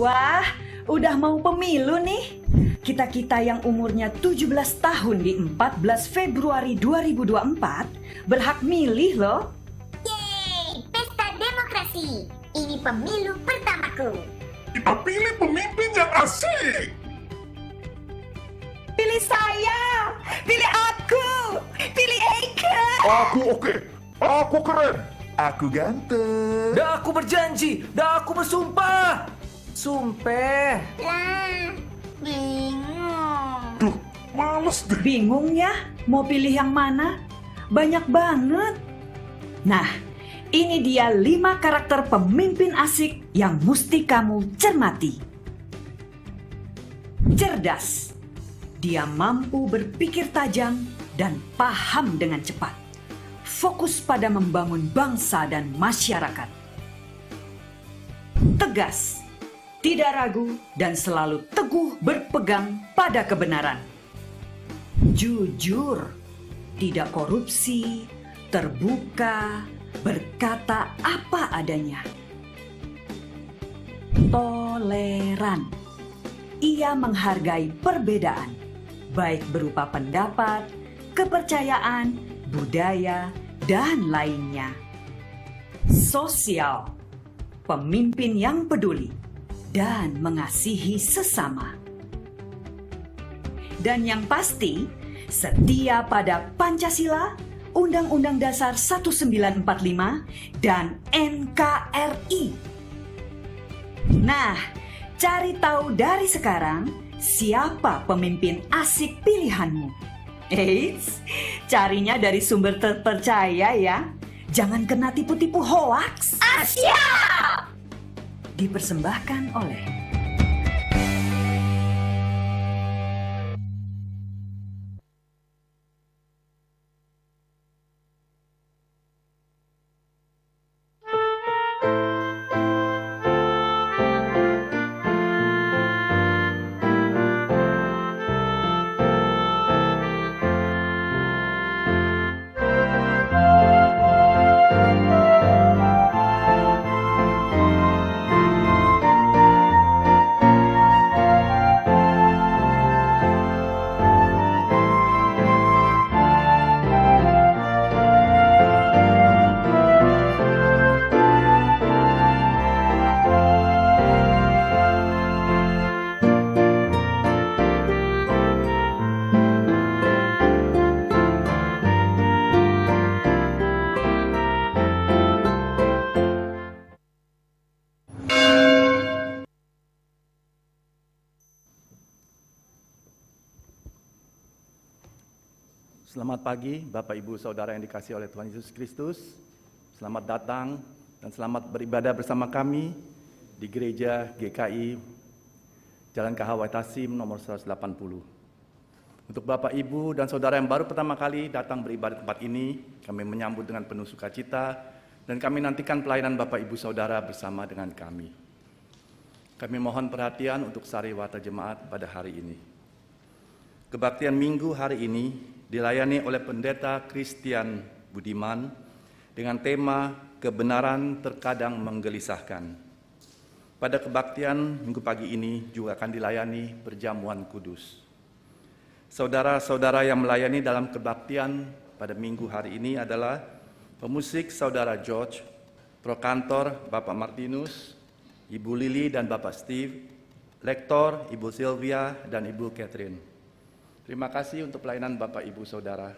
Wah, udah mau pemilu nih. Kita-kita yang umurnya 17 tahun di 14 Februari 2024 berhak milih loh. Yeay, pesta demokrasi. Ini pemilu pertamaku. Kita pilih pemimpin yang asik. Pilih saya, pilih aku, pilih Eike. Aku oke. Aku keren. Aku ganteng. Dah aku berjanji, dah aku bersumpah. Sumpah. Lah, bingung. Duh, males deh. Bingung ya mau pilih yang mana? Banyak banget. Nah, ini dia 5 karakter pemimpin asik yang mesti kamu cermati. Cerdas. Dia mampu berpikir tajam dan paham dengan cepat. Fokus pada membangun bangsa dan masyarakat. Tegas. Tidak ragu dan selalu teguh berpegang pada kebenaran. Jujur. Tidak korupsi, terbuka, berkata apa adanya. Toleran. Ia menghargai perbedaan, baik berupa pendapat, kepercayaan, budaya, dan lainnya. Sosial. Pemimpin yang peduli dan mengasihi sesama. Dan yang pasti, setia pada Pancasila, Undang-Undang Dasar 1945, dan NKRI. Nah, cari tahu dari sekarang siapa pemimpin asik pilihanmu. Eits, carinya dari sumber terpercaya ya. Jangan kena tipu-tipu hoaks. Siap! Dipersembahkan oleh Selamat pagi, Bapak Ibu Saudara yang dikasihi oleh Tuhan Yesus Kristus. Selamat datang dan selamat beribadah bersama kami di Gereja GKI Jalan Kahawai Tasim nomor 180. Untuk Bapak Ibu dan Saudara yang baru pertama kali datang beribadah di tempat ini, kami menyambut dengan penuh sukacita dan kami nantikan pelayanan Bapak Ibu Saudara bersama dengan kami. Kami mohon perhatian untuk sariwata jemaat pada hari ini. Kebaktian Minggu hari ini dilayani oleh Pendeta Christian Budiman dengan tema kebenaran terkadang menggelisahkan. Pada kebaktian Minggu pagi ini juga akan dilayani perjamuan kudus. Saudara-saudara yang melayani dalam kebaktian pada Minggu hari ini adalah pemusik Saudara George, Prokantor Bapak Martinus, Ibu Lili dan Bapak Steve, Lektor Ibu Sylvia dan Ibu Catherine. Terima kasih untuk pelayanan Bapak Ibu Saudara.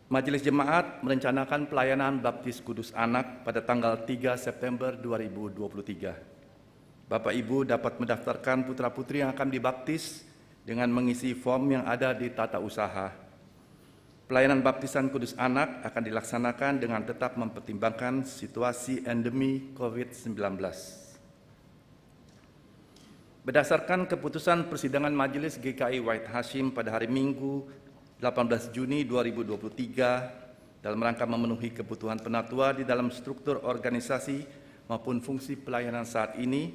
Majelis Jemaat merencanakan pelayanan Baptis Kudus Anak pada tanggal 3 September 2023. Bapak Ibu dapat mendaftarkan putra-putri yang akan dibaptis dengan mengisi form yang ada di tata usaha. Pelayanan baptisan Kudus Anak akan dilaksanakan dengan tetap mempertimbangkan situasi endemi COVID-19. Berdasarkan keputusan persidangan Majelis GKI Wahid Hasyim pada hari Minggu 18 Juni 2023 dalam rangka memenuhi kebutuhan penatua di dalam struktur organisasi maupun fungsi pelayanan saat ini,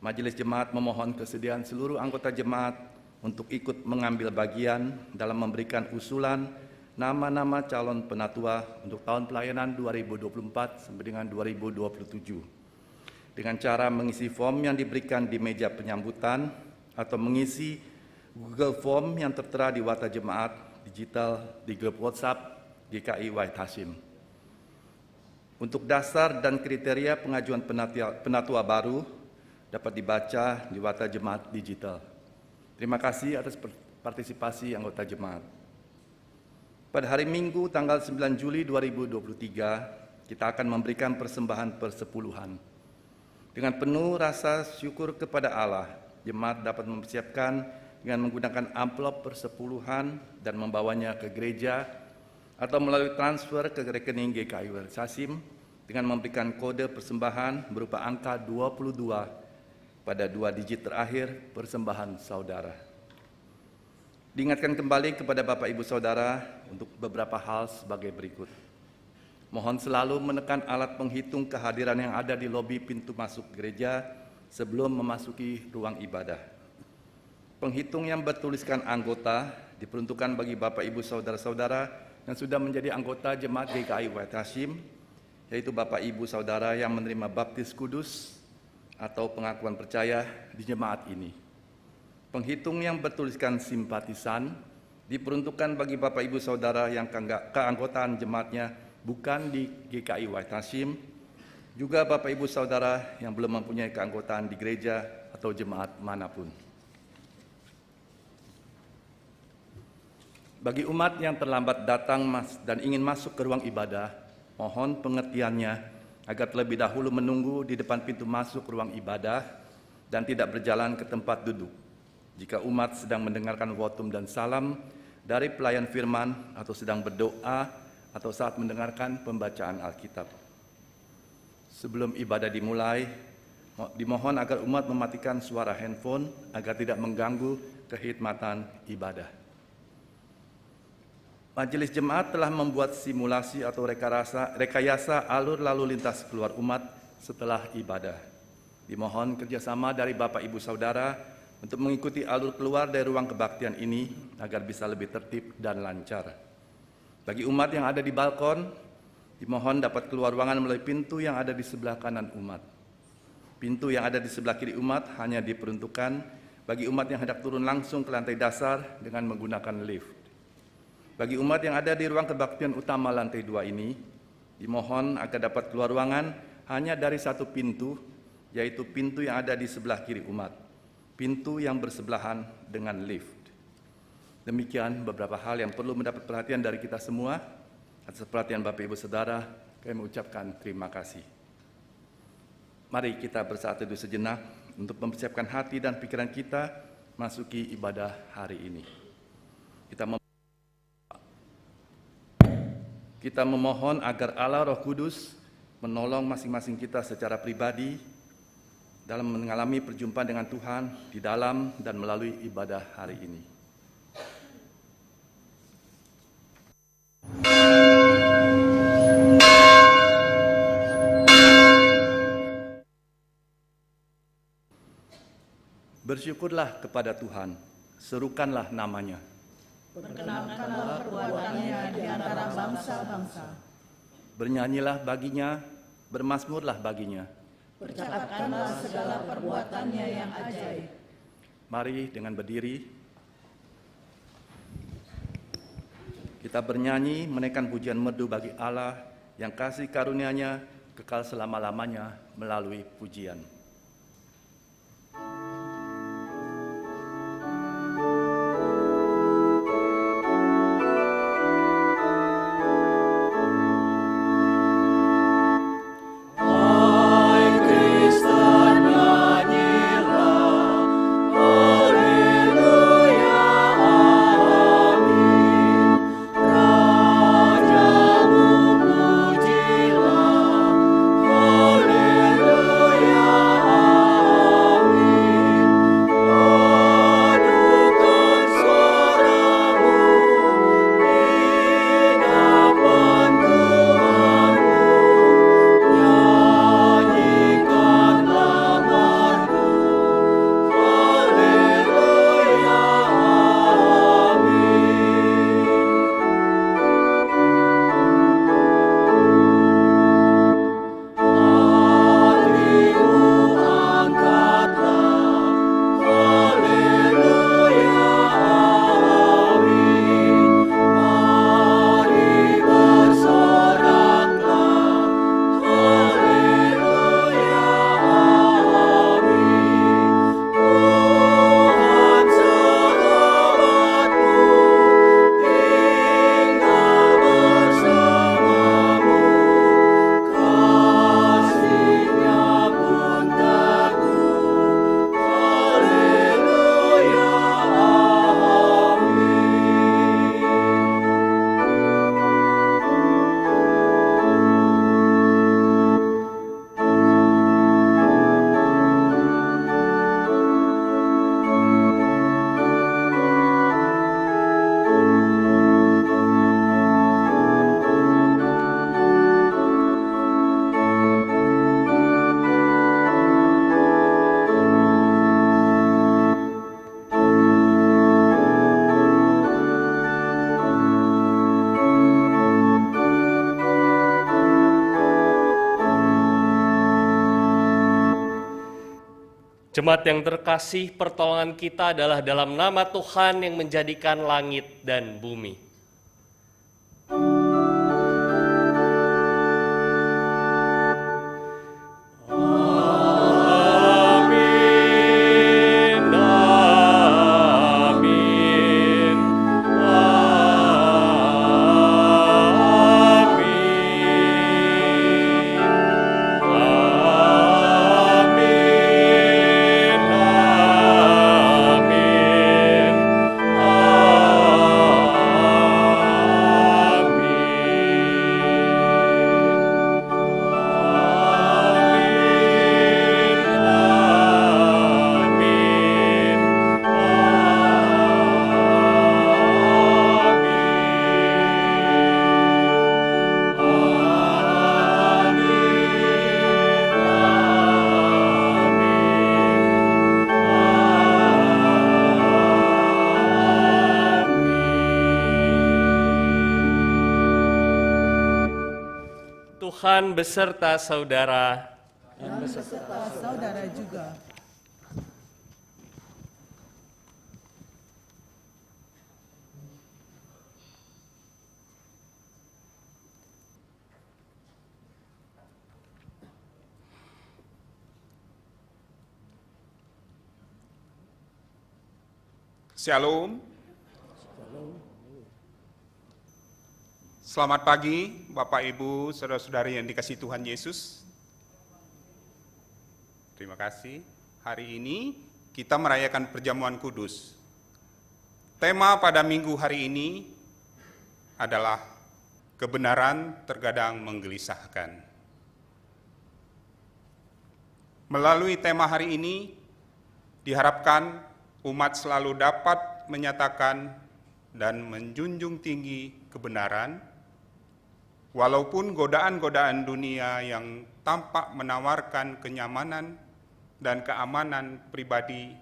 Majelis Jemaat memohon kesediaan seluruh anggota jemaat untuk ikut mengambil bagian dalam memberikan usulan nama-nama calon penatua untuk tahun pelayanan 2024 sampai dengan 2027. dengan cara mengisi form yang diberikan di meja penyambutan atau mengisi Google Form yang tertera di Warta Jemaat Digital di grup WhatsApp GKI Wahid Hasyim. Untuk dasar dan kriteria pengajuan penatua baru dapat dibaca di Warta Jemaat Digital. Terima kasih atas partisipasi anggota jemaat. Pada hari Minggu tanggal 9 Juli 2023, kita akan memberikan persembahan persepuluhan. Dengan penuh rasa syukur kepada Allah, jemaat dapat mempersiapkan dengan menggunakan amplop persepuluhan dan membawanya ke gereja atau melalui transfer ke rekening GKI Wahid Hasyim dengan memberikan kode persembahan berupa angka 22 pada 2 digit terakhir persembahan saudara. Diingatkan kembali kepada Bapak Ibu Saudara untuk beberapa hal sebagai berikut. Mohon selalu menekan alat penghitung kehadiran yang ada di lobi pintu masuk gereja sebelum memasuki ruang ibadah. Penghitung yang bertuliskan anggota diperuntukkan bagi Bapak Ibu Saudara-saudara yang sudah menjadi anggota Jemaat GKI Wahid Hasyim, yaitu Bapak Ibu Saudara yang menerima baptis kudus atau pengakuan percaya di jemaat ini. Penghitung yang bertuliskan simpatisan diperuntukkan bagi Bapak Ibu Saudara yang keanggotaan jemaatnya bukan di GKI Wahid Hasyim, juga Bapak Ibu Saudara yang belum mempunyai keanggotaan di gereja atau jemaat manapun. Bagi umat yang terlambat datang dan ingin masuk ke ruang ibadah, mohon pengertiannya agar terlebih dahulu menunggu di depan pintu masuk ruang ibadah dan tidak berjalan ke tempat duduk. Jika umat sedang mendengarkan wotum dan salam dari pelayan firman atau sedang berdoa atau saat mendengarkan pembacaan Alkitab. Sebelum ibadah dimulai, dimohon agar umat mematikan suara handphone agar tidak mengganggu kehikmatan ibadah. Majelis Jemaat telah membuat simulasi atau rekayasa alur lalu lintas keluar umat setelah ibadah. Dimohon kerjasama dari Bapak Ibu Saudara untuk mengikuti alur keluar dari ruang kebaktian ini agar bisa lebih tertib dan lancar. Bagi umat yang ada di balkon, dimohon dapat keluar ruangan melalui pintu yang ada di sebelah kanan umat. Pintu yang ada di sebelah kiri umat hanya diperuntukkan bagi umat yang hendak turun langsung ke lantai dasar dengan menggunakan lift. Bagi umat yang ada di ruang kebaktian utama lantai 2 ini, dimohon agar dapat keluar ruangan hanya dari satu pintu, yaitu pintu yang ada di sebelah kiri umat, pintu yang bersebelahan dengan lift. Demikian beberapa hal yang perlu mendapat perhatian dari kita semua. Atas perhatian Bapak Ibu Saudara, kami mengucapkan terima kasih. Mari kita bersatu teduh sejenak untuk mempersiapkan hati dan pikiran kita masuki ibadah hari ini. Kita memohon agar Allah Roh Kudus menolong masing-masing kita secara pribadi dalam mengalami perjumpaan dengan Tuhan di dalam dan melalui ibadah hari ini. Bersyukurlah kepada Tuhan, serukanlah namanya. Perkenalkanlah perbuatannya di antara bangsa-bangsa. Bernyanyilah baginya, bermazmurlah baginya. Percakapkanlah segala perbuatannya yang ajaib. Mari dengan berdiri, kita bernyanyi menaikkan pujian merdu bagi Allah yang kasih karunia-Nya kekal selama-lamanya melalui pujian. Haleluya. Jemaat yang terkasih, pertolongan kita adalah dalam nama Tuhan yang menjadikan langit dan bumi. Amin, amin, Tuhan beserta saudara. Dan beserta saudara juga. Shalom. Selamat pagi, Bapak, Ibu, saudara-saudari yang dikasihi Tuhan Yesus. Terima kasih. Hari ini kita merayakan perjamuan kudus. Tema pada minggu hari ini adalah kebenaran terkadang menggelisahkan. Melalui tema hari ini, diharapkan umat selalu dapat menyatakan dan menjunjung tinggi kebenaran, walaupun godaan-godaan dunia yang tampak menawarkan kenyamanan dan keamanan pribadi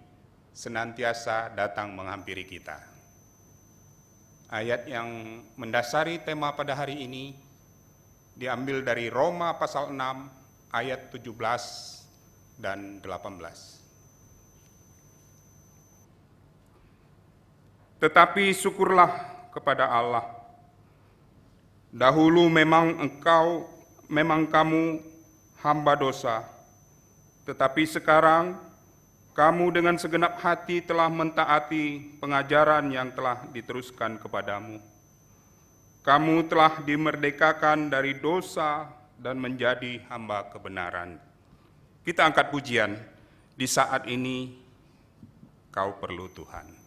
senantiasa datang menghampiri kita. Ayat yang mendasari tema pada hari ini diambil dari Roma pasal 6 ayat 17 dan 18. Tetapi syukurlah kepada Allah. Dahulu memang kamu hamba dosa, tetapi sekarang kamu dengan segenap hati telah mentaati pengajaran yang telah diteruskan kepadamu. Kamu telah dimerdekakan dari dosa dan menjadi hamba kebenaran. Kita angkat pujian, di saat ini kau perlu Tuhan.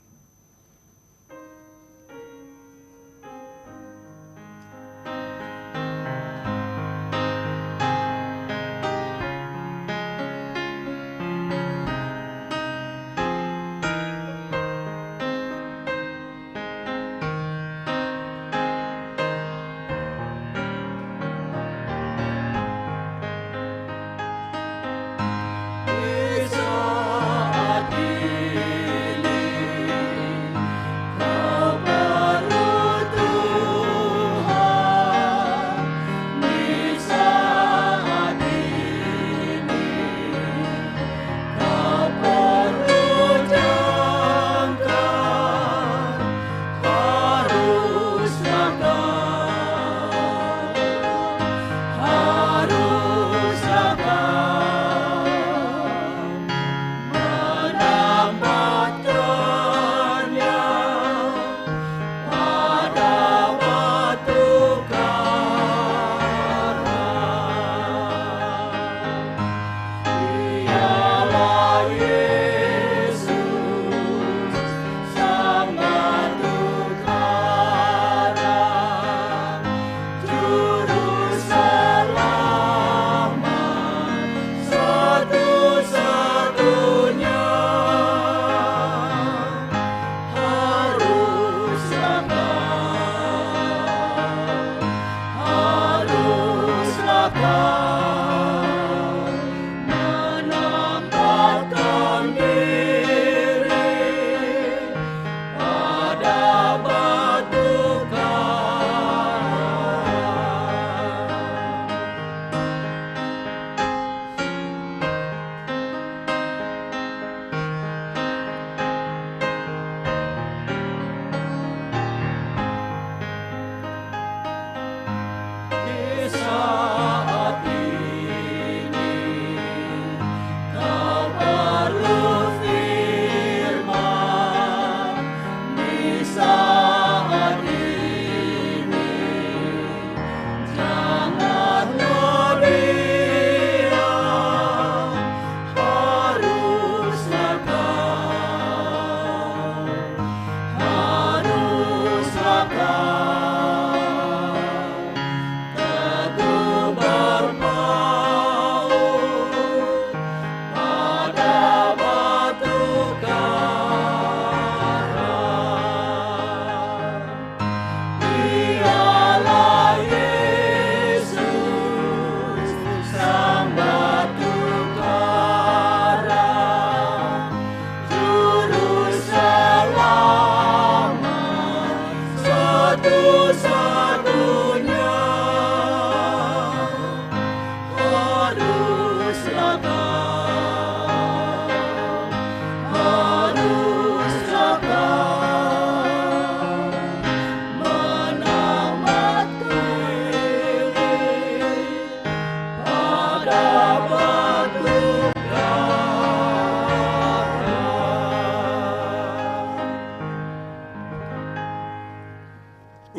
Di saat ini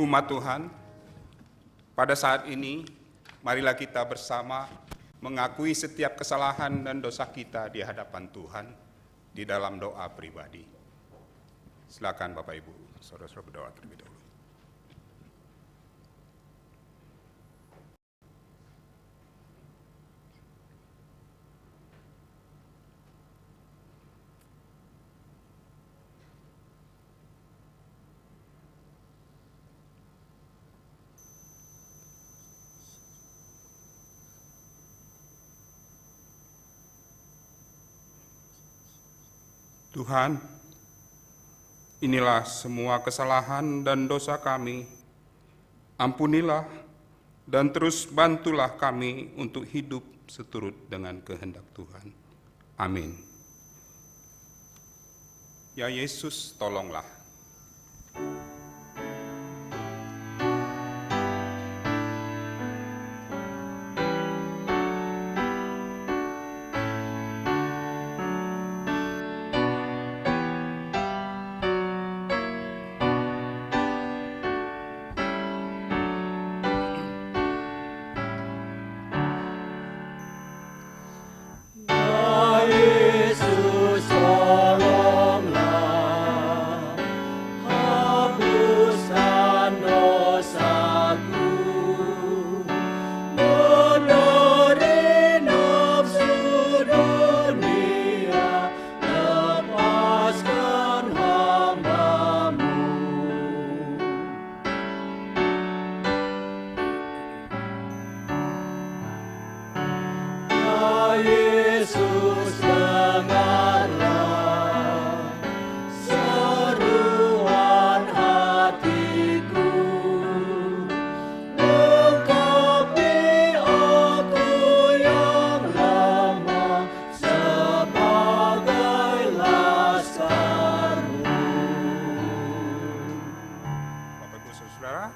umat Tuhan, pada saat ini marilah kita bersama mengakui setiap kesalahan dan dosa kita di hadapan Tuhan di dalam doa pribadi. Silakan Bapak Ibu, saudara-saudara berdoa terlebih dahulu. Tuhan, inilah semua kesalahan dan dosa kami. Ampunilah dan terus bantulah kami untuk hidup seturut dengan kehendak Tuhan. Amin. Ya Yesus, tolonglah.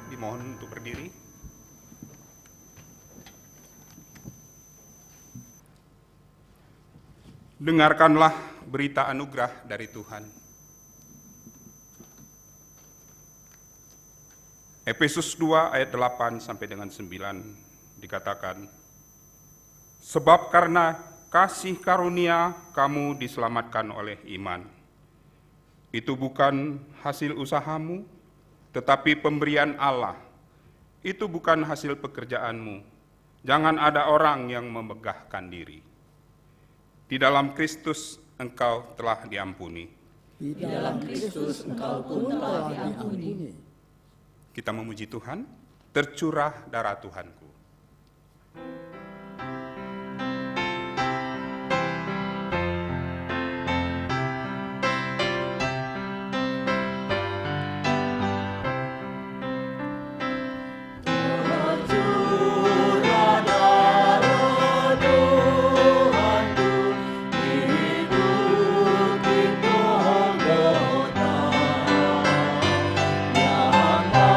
Dimohon untuk berdiri. Dengarkanlah berita anugerah dari Tuhan. Efesus 2 ayat 8 sampai dengan 9 dikatakan, sebab karena kasih karunia kamu diselamatkan oleh iman. Itu bukan hasil usahamu, tetapi pemberian Allah. Itu bukan hasil pekerjaanmu. Jangan ada orang yang memegahkan diri. Di dalam Kristus engkau telah diampuni. Di dalam Kristus engkau pun telah diampuni. Kita memuji Tuhan, tercurah darah Tuhanku.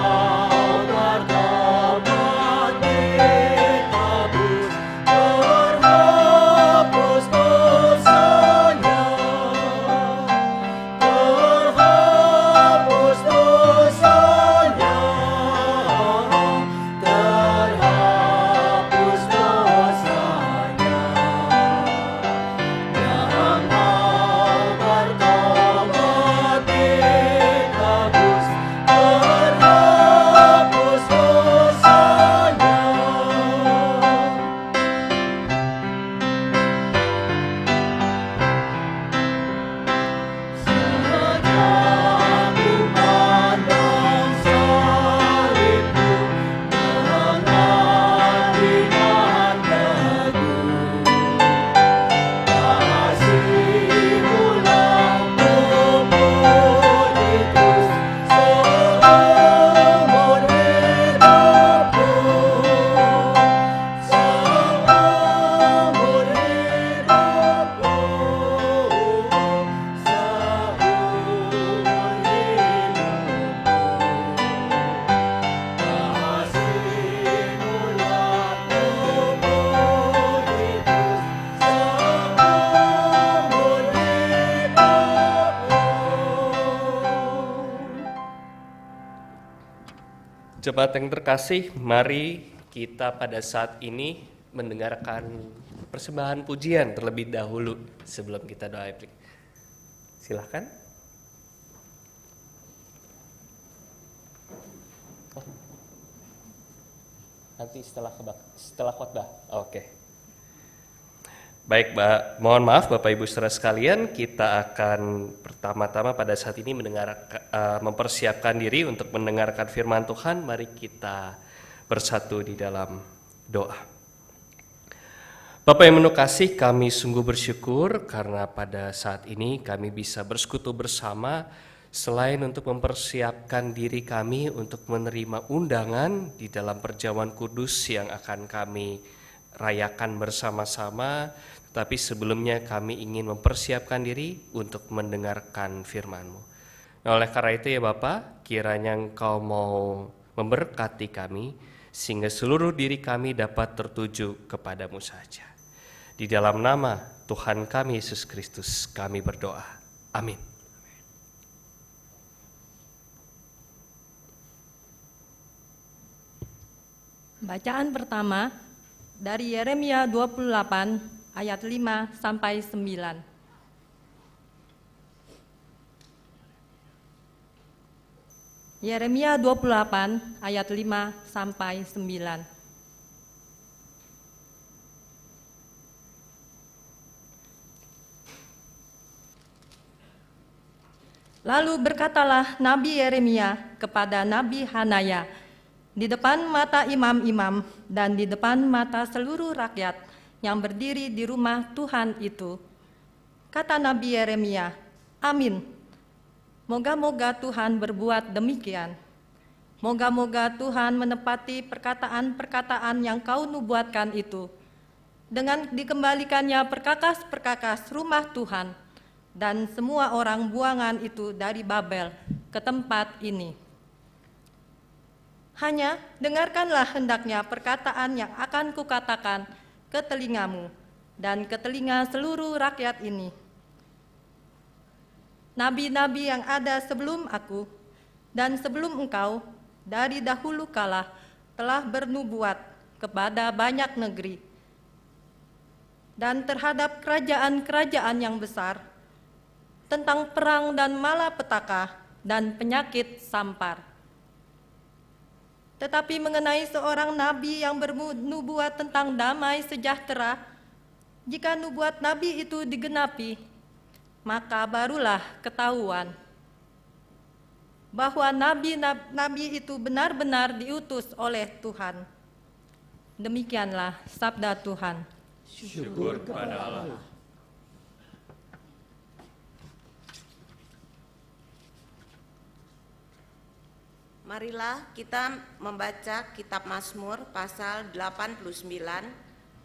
Yang mau bertobat Jemaat yang terkasih, mari kita pada saat ini mendengarkan persembahan pujian terlebih dahulu sebelum kita doa. Silahkan. Oh. Nanti setelah khotbah. Oke. Baik, mohon maaf Bapak Ibu saudara sekalian, kita akan pertama-tama pada saat ini mempersiapkan diri untuk mendengarkan firman Tuhan. Mari kita bersatu di dalam doa. Bapak yang penuh kasih, kami sungguh bersyukur karena pada saat ini kami bisa bersekutu bersama, selain untuk mempersiapkan diri kami untuk menerima undangan di dalam perjamuan kudus yang akan kami rayakan bersama-sama, tapi sebelumnya kami ingin mempersiapkan diri untuk mendengarkan firman-Mu. Nah, oleh karena itu ya Bapak, kiranya Engkau mau memberkati kami, sehingga seluruh diri kami dapat tertuju kepadamu saja. Di dalam nama Tuhan kami Yesus Kristus kami berdoa. Amin. Bacaan pertama dari Yeremia 28 ayat 5 sampai 9. Yeremia 28 ayat 5 sampai 9. Lalu berkatalah Nabi Yeremia kepada Nabi Hanaya di depan mata imam-imam dan di depan mata seluruh rakyat yang berdiri di rumah Tuhan itu. Kata Nabi Yeremia, amin. Moga-moga Tuhan berbuat demikian. Moga-moga Tuhan menepati perkataan-perkataan yang kau nubuatkan itu, dengan dikembalikannya perkakas-perkakas rumah Tuhan dan semua orang buangan itu dari Babel ke tempat ini. Hanya dengarkanlah hendaknya perkataan yang akan kukatakan ke telingamu dan ke telinga seluruh rakyat ini. Nabi-nabi yang ada sebelum aku dan sebelum engkau dari dahulu kala telah bernubuat kepada banyak negeri dan terhadap kerajaan-kerajaan yang besar tentang perang dan malapetaka dan penyakit sampar. Tetapi mengenai seorang nabi yang bernubuat tentang damai sejahtera, jika nubuat nabi itu digenapi, maka barulah ketahuan bahwa nabi itu benar-benar diutus oleh Tuhan. Demikianlah sabda Tuhan. Syukur kepada Allah. Marilah kita membaca kitab Mazmur pasal 89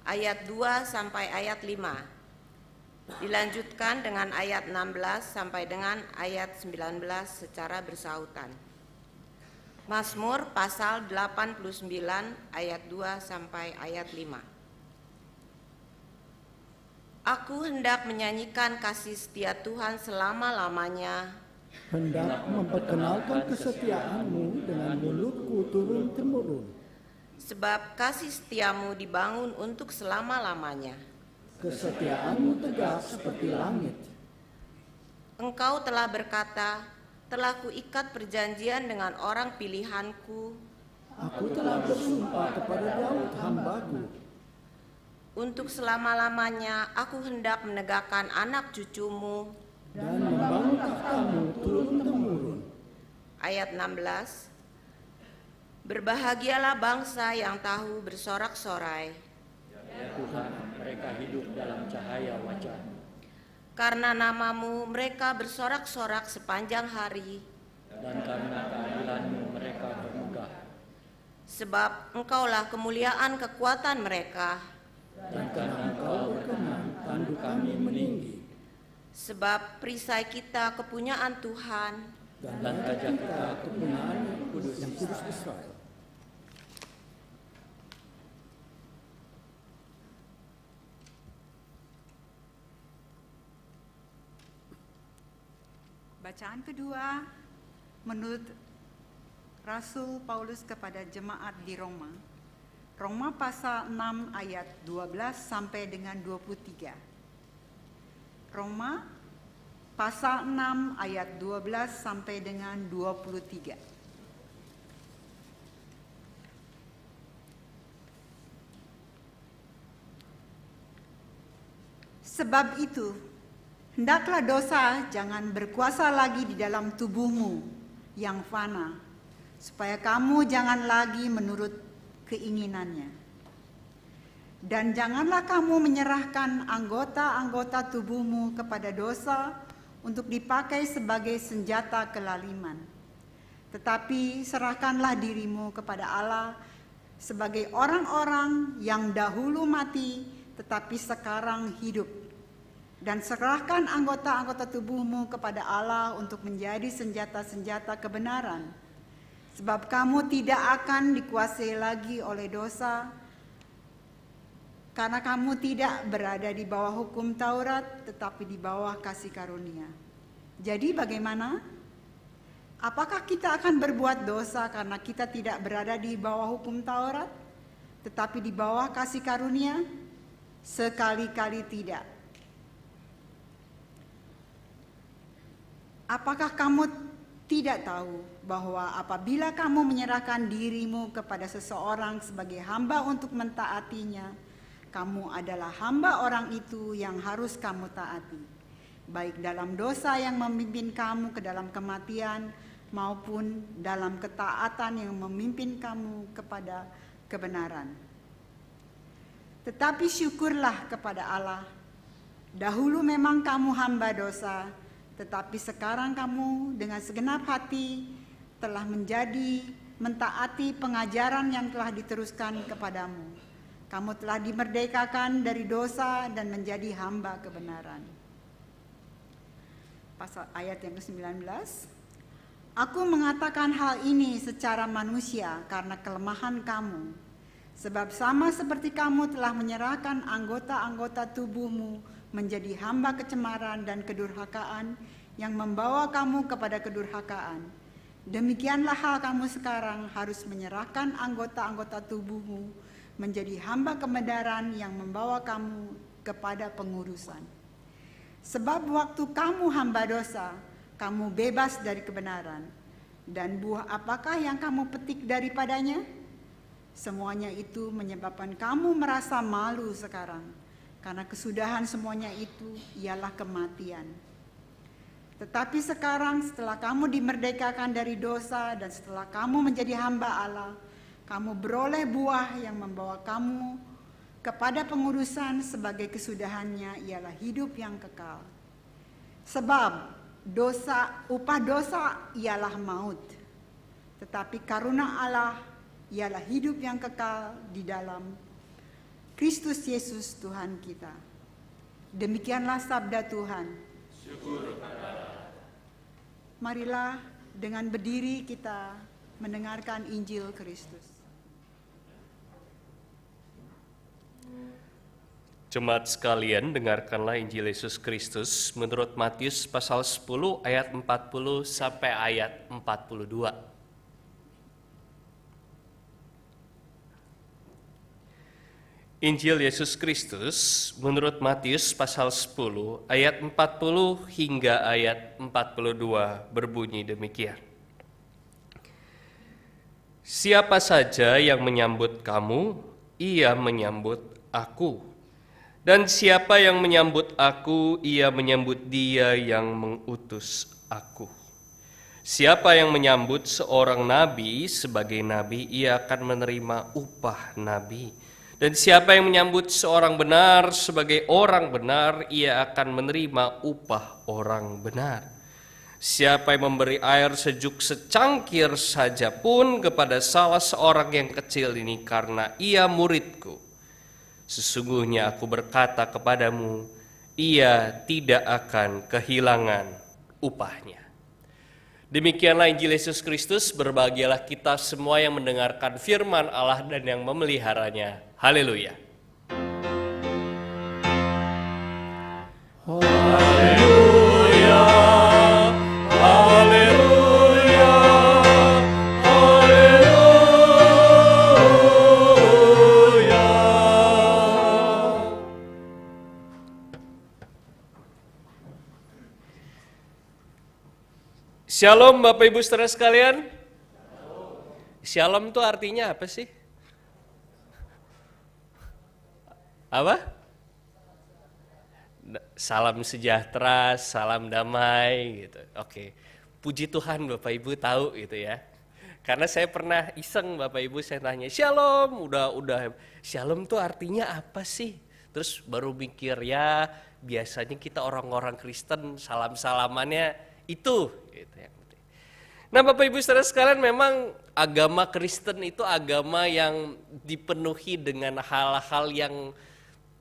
ayat 2 sampai ayat 5. Dilanjutkan dengan ayat 16 sampai dengan ayat 19 secara bersautan. Mazmur pasal 89 ayat 2 sampai ayat 5. Aku hendak menyanyikan kasih setia Tuhan selama-lamanya, hendak memperkenalkan kesetiaan-Mu dengan mulutku turun-temurun. sebab kasih setiamu dibangun untuk selama-lamanya. Kesetiaan-Mu tegak seperti langit. Engkau telah berkata, telah kuikat perjanjian dengan orang pilihanku. Aku telah bersumpah kepada Daud hamba-Ku. Untuk selama-lamanya aku hendak menegakkan anak cucumu dan membangun tahta-Mu turun-temurun. Ayat 16. Berbahagialah bangsa yang tahu bersorak-sorai. Ya Tuhan, mereka hidup dalam cahaya wajah-Mu. Karena namamu mereka bersorak-sorak sepanjang hari. Dan karena keadilan-Mu mereka bermegah. Sebab Engkaulah kemuliaan kekuatan mereka. Dan karena Engkau berkenan, tanduk kami meninggi. Sebab perisai kita kepunyaan Tuhan. Dan raja kita kepunyaan yang kudus Israel. Bacaan kedua menurut Rasul Paulus kepada jemaat di Roma. Roma pasal 6 ayat 12 sampai dengan 23. Roma pasal 6 ayat 12 sampai dengan 23. Sebab itu, hendaklah dosa jangan berkuasa lagi di dalam tubuhmu yang fana, supaya kamu jangan lagi menurut keinginannya. Dan janganlah kamu menyerahkan anggota-anggota tubuhmu kepada dosa untuk dipakai sebagai senjata kelaliman. Tetapi serahkanlah dirimu kepada Allah sebagai orang-orang yang dahulu mati tetapi sekarang hidup. Dan serahkan anggota-anggota tubuhmu kepada Allah untuk menjadi senjata-senjata kebenaran. Sebab kamu tidak akan dikuasai lagi oleh dosa, karena kamu tidak berada di bawah hukum Taurat, tetapi di bawah kasih karunia. Jadi bagaimana? Apakah kita akan berbuat dosa karena kita tidak berada di bawah hukum Taurat, tetapi di bawah kasih karunia? Sekali-kali tidak. Apakah kamu tidak tahu bahwa apabila kamu menyerahkan dirimu kepada seseorang sebagai hamba untuk mentaatinya, kamu adalah hamba orang itu yang harus kamu taati, baik dalam dosa yang memimpin kamu ke dalam kematian maupun dalam ketaatan yang memimpin kamu kepada kebenaran. Tetapi syukurlah kepada Allah, dahulu memang kamu hamba dosa, tetapi sekarang kamu dengan segenap hati telah menjadi mentaati pengajaran yang telah diteruskan kepadamu. Kamu telah dimerdekakan dari dosa dan menjadi hamba kebenaran. Pasal ayat yang ke-19. Aku mengatakan hal ini secara manusia karena kelemahan kamu. Sebab sama seperti kamu telah menyerahkan anggota-anggota tubuhmu menjadi hamba kecemaran dan kedurhakaan yang membawa kamu kepada kedurhakaan. Demikianlah hal kamu sekarang harus menyerahkan anggota-anggota tubuhmu menjadi hamba kebenaran yang membawa kamu kepada pengurusan. Sebab waktu kamu hamba dosa, kamu bebas dari kebenaran. Dan buah apakah yang kamu petik daripadanya? Semuanya itu menyebabkan kamu merasa malu sekarang. Karena kesudahan semuanya itu ialah kematian. Tetapi sekarang setelah kamu dimerdekakan dari dosa dan setelah kamu menjadi hamba Allah, kamu beroleh buah yang membawa kamu kepada pengurusan sebagai kesudahannya ialah hidup yang kekal. Sebab upah dosa ialah maut, tetapi karunia Allah ialah hidup yang kekal di dalam Kristus Yesus Tuhan kita. Demikianlah sabda Tuhan. Syukur kepada Allah. Marilah dengan berdiri kita mendengarkan Injil Kristus. Jemaat sekalian, dengarkanlah Injil Yesus Kristus menurut Matius pasal 10 ayat 40 sampai ayat 42. Injil Yesus Kristus menurut Matius pasal 10 ayat 40 hingga ayat 42 berbunyi demikian. Siapa saja yang menyambut kamu, ia menyambut aku. Dan siapa yang menyambut aku, ia menyambut dia yang mengutus aku. Siapa yang menyambut seorang nabi sebagai nabi, ia akan menerima upah nabi. Dan siapa yang menyambut seorang benar sebagai orang benar, ia akan menerima upah orang benar. Siapa yang memberi air sejuk secangkir saja pun kepada salah seorang yang kecil ini karena ia muridku, sesungguhnya aku berkata kepadamu, ia tidak akan kehilangan upahnya. Demikianlah Injil Yesus Kristus. Berbahagialah kita semua yang mendengarkan firman Allah dan yang memeliharanya. Haleluya. Haleluya, haleluya, haleluya. Shalom Bapak Ibu Saudara sekalian. Shalom itu artinya apa sih? Apa? Salam sejahtera, salam damai gitu. Oke. Puji Tuhan Bapak Ibu tahu gitu ya. Karena saya pernah iseng Bapak Ibu, saya tanya, "Shalom, udah Shalom tuh artinya apa sih?" Terus baru mikir, ya biasanya kita orang-orang Kristen salam-salamannya itu gitu ya. Nah Bapak Ibu Saudara sekalian, memang agama Kristen itu agama yang dipenuhi dengan hal-hal yang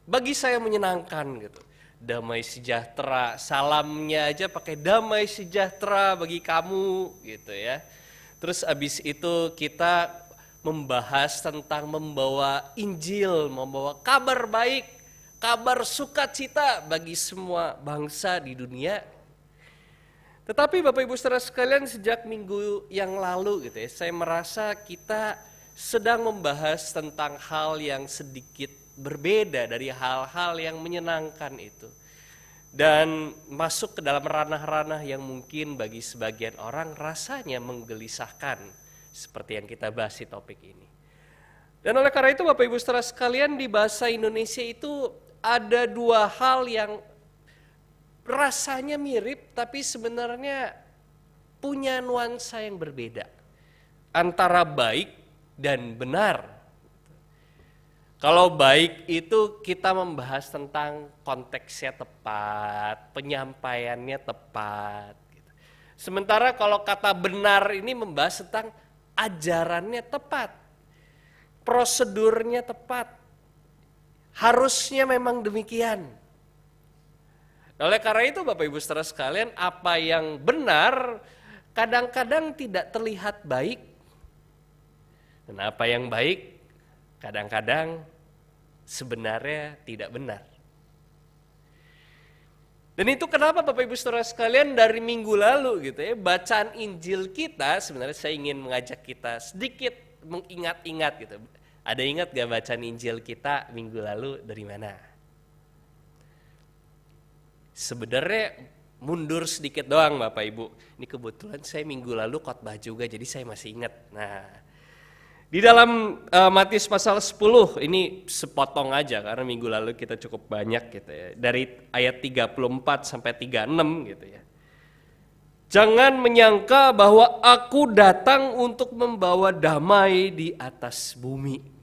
bagi saya menyenangkan gitu. Damai sejahtera, salamnya aja pakai damai sejahtera bagi kamu gitu ya. Terus abis itu kita membahas tentang membawa Injil, membawa kabar baik, kabar sukacita bagi semua bangsa di dunia. Tetapi Bapak Ibu Saudara sekalian, sejak minggu yang lalu gitu ya, saya merasa kita sedang membahas tentang hal yang sedikit berbeda dari hal-hal yang menyenangkan itu. Dan masuk ke dalam ranah-ranah yang mungkin bagi sebagian orang rasanya menggelisahkan, seperti yang kita bahas di topik ini. Dan oleh karena itu Bapak Ibu Saudara sekalian, di bahasa Indonesia itu ada dua hal yang rasanya mirip tapi sebenarnya punya nuansa yang berbeda. Antara baik dan benar. Kalau baik itu kita membahas tentang konteksnya tepat, penyampaiannya tepat. Sementara kalau kata benar ini membahas tentang ajarannya tepat, prosedurnya tepat. Harusnya memang demikian. Oleh karena itu Bapak Ibu Saudara sekalian, apa yang benar kadang-kadang tidak terlihat baik. Dan apa yang baik kadang-kadang sebenarnya tidak benar. Dan itu kenapa Bapak Ibu Saudara sekalian dari minggu lalu gitu ya, bacaan Injil kita sebenarnya saya ingin mengajak kita sedikit mengingat-ingat gitu. Ada ingat gak bacaan Injil kita minggu lalu dari mana? Sebenarnya mundur sedikit doang Bapak Ibu. Ini kebetulan saya minggu lalu khotbah juga, jadi saya masih ingat. Nah, di dalam Matius pasal 10, ini sepotong aja karena minggu lalu kita cukup banyak gitu ya. Dari ayat 34 sampai 36 gitu ya. Jangan menyangka bahwa aku datang untuk membawa damai di atas bumi.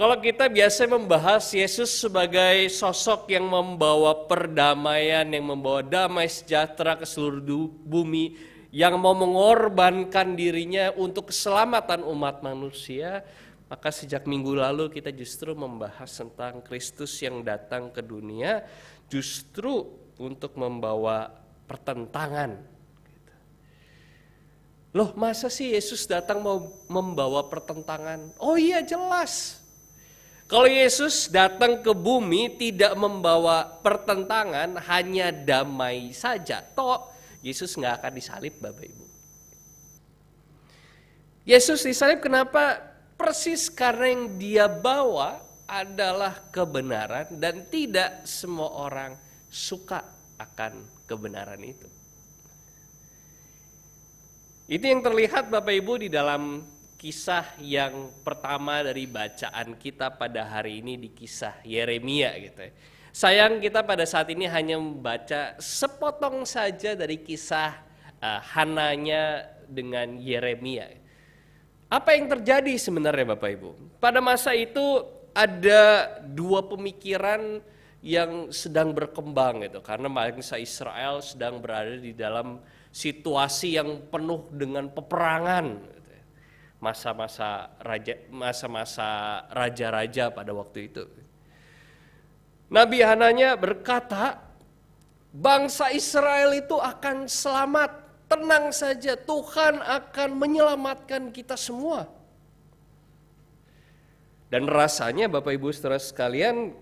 Kalau kita biasa membahas Yesus sebagai sosok yang membawa perdamaian, yang membawa damai sejahtera ke seluruh bumi, yang mau mengorbankan dirinya untuk keselamatan umat manusia, maka sejak minggu lalu kita justru membahas tentang Kristus yang datang ke dunia justru untuk membawa pertentangan. Loh, masa sih Yesus datang mau membawa pertentangan? Oh iya, jelas. Kalau Yesus datang ke bumi tidak membawa pertentangan, hanya damai saja. Toh Yesus nggak akan disalib Bapak Ibu. Yesus disalib kenapa? Persis karena yang dia bawa adalah kebenaran dan tidak semua orang suka akan kebenaran itu. Itu yang terlihat Bapak Ibu di dalam kisah yang pertama dari bacaan kita pada hari ini, di kisah Yeremia gitu ya. Sayang kita pada saat ini hanya membaca sepotong saja dari kisah Hananya dengan Yeremia. Apa yang terjadi sebenarnya Bapak Ibu? Pada masa itu ada dua pemikiran yang sedang berkembang gitu, karena bangsa Israel sedang berada di dalam situasi yang penuh dengan peperangan. Masa-masa raja-raja pada waktu itu. Nabi Hananya berkata, bangsa Israel itu akan selamat, tenang saja, Tuhan akan menyelamatkan kita semua. Dan rasanya Bapak Ibu Saudara sekalian,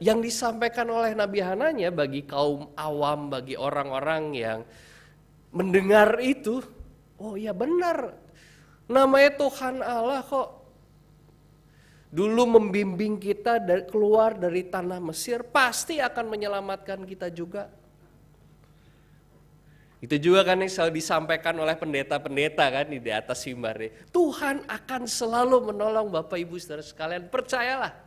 yang disampaikan oleh Nabi Hananya bagi kaum awam, bagi orang-orang yang mendengar itu, oh ya benar. Namanya Tuhan Allah kok dulu membimbing kita keluar dari tanah Mesir, pasti akan menyelamatkan kita juga. Itu juga kan yang selalu disampaikan oleh pendeta-pendeta kan di atas mimbar. Tuhan akan selalu menolong Bapak Ibu Saudara sekalian, percayalah.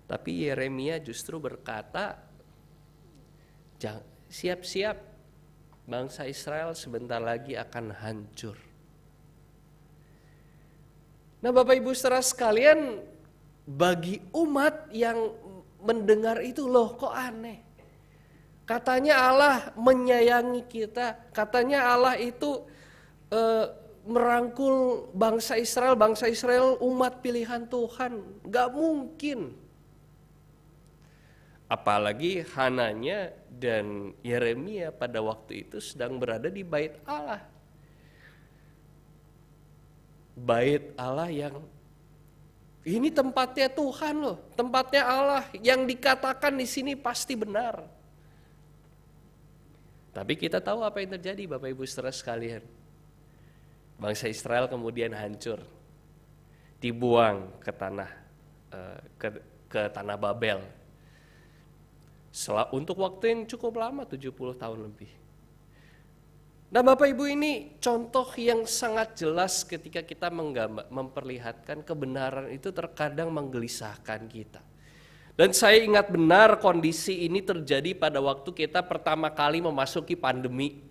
Tapi Yeremia justru berkata, siap-siap, bangsa Israel sebentar lagi akan hancur. Nah Bapak Ibu Saudara sekalian, bagi umat yang mendengar itu, loh kok aneh. Katanya Allah menyayangi kita, katanya Allah itu merangkul bangsa Israel umat pilihan Tuhan. Gak mungkin. Apalagi Hananya dan Yeremia pada waktu itu sedang berada di bait Allah. Bait Allah yang ini tempatnya Tuhan loh, tempatnya Allah, yang dikatakan di sini pasti benar. Tapi kita tahu apa yang terjadi Bapak Ibu Saudara sekalian. Bangsa Israel kemudian hancur, dibuang ke tanah Babel. Untuk waktu yang cukup lama, 70 tahun lebih. Nah Bapak Ibu, ini contoh yang sangat jelas ketika kita memperlihatkan kebenaran itu terkadang menggelisahkan kita. Dan saya ingat benar kondisi ini terjadi pada waktu kita pertama kali memasuki pandemi.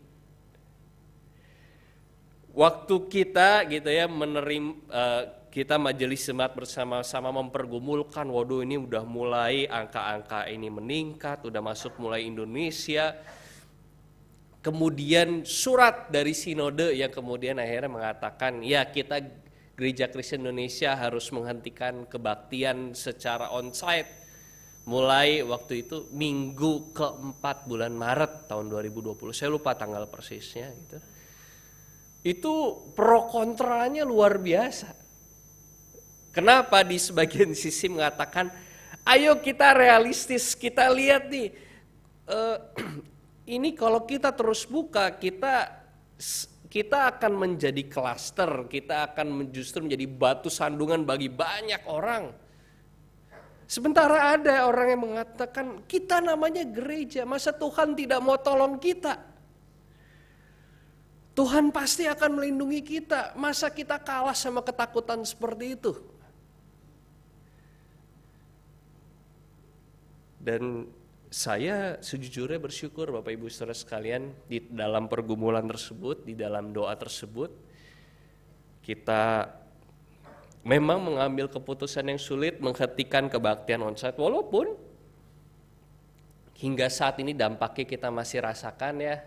Waktu kita gitu ya kita majelis jemaat bersama-sama mempergumulkan, waduh ini udah mulai angka-angka ini meningkat, udah masuk mulai Indonesia. Kemudian surat dari sinode yang kemudian akhirnya mengatakan, ya kita Gereja Kristen Indonesia harus menghentikan kebaktian secara onsite mulai waktu itu minggu keempat bulan Maret tahun 2020. Saya lupa tanggal persisnya gitu. Itu pro kontranya luar biasa. Kenapa di sebagian sisi mengatakan, ayo kita realistis, kita lihat nih, ini kalau kita terus buka, kita akan menjadi klaster, kita akan justru menjadi batu sandungan bagi banyak orang. Sementara ada orang yang mengatakan, kita namanya gereja, masa Tuhan tidak mau tolong kita? Tuhan pasti akan melindungi kita, masa kita kalah sama ketakutan seperti itu? Dan saya sejujurnya bersyukur Bapak Ibu Saudara sekalian, di dalam pergumulan tersebut, di dalam doa tersebut, kita memang mengambil keputusan yang sulit menghentikan kebaktian onsite, walaupun hingga saat ini dampaknya kita masih rasakan ya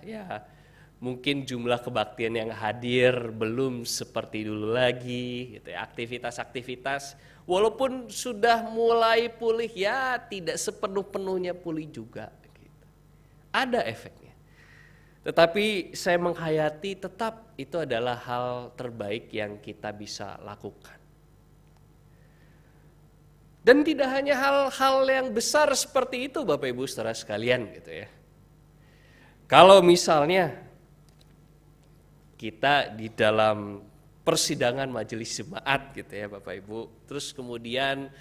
mungkin jumlah kebaktian yang hadir belum seperti dulu lagi gitu ya, aktivitas-aktivitas walaupun sudah mulai pulih ya tidak sepenuh-penuhnya pulih juga gitu. Ada efeknya. Tetapi saya menghayati tetap itu adalah hal terbaik yang kita bisa lakukan. Dan tidak hanya hal-hal yang besar seperti itu Bapak Ibu Saudara sekalian gitu ya. Kalau misalnya kita di dalam persidangan majelis jemaat gitu ya Bapak Ibu, terus kemudian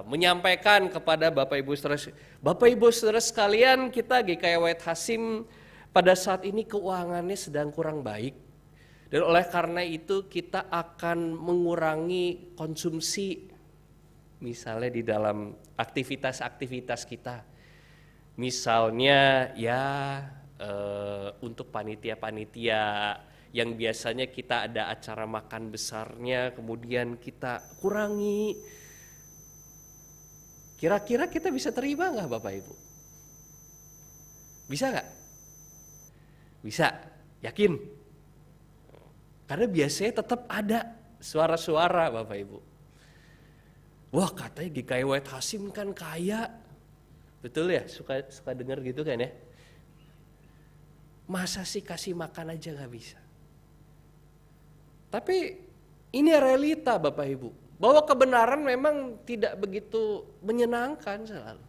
menyampaikan kepada Bapak Ibu Saudara sekalian, kita GKI Wahid Hasim pada saat ini keuangannya sedang kurang baik. Dan oleh karena itu kita akan mengurangi konsumsi misalnya di dalam aktivitas-aktivitas kita. Misalnya untuk panitia-panitia yang biasanya kita ada acara makan besarnya, kemudian kita kurangi. Kira-kira kita bisa terima nggak Bapak Ibu? Bisa nggak? Bisa, yakin? Karena biasanya tetap ada suara-suara Bapak Ibu. Wah katanya GKI Wahid Hasim kan kaya. Betul ya, suka dengar gitu kan ya. Masa sih kasih makan aja nggak bisa? Tapi ini realita Bapak Ibu, bahwa kebenaran memang tidak begitu menyenangkan selalu.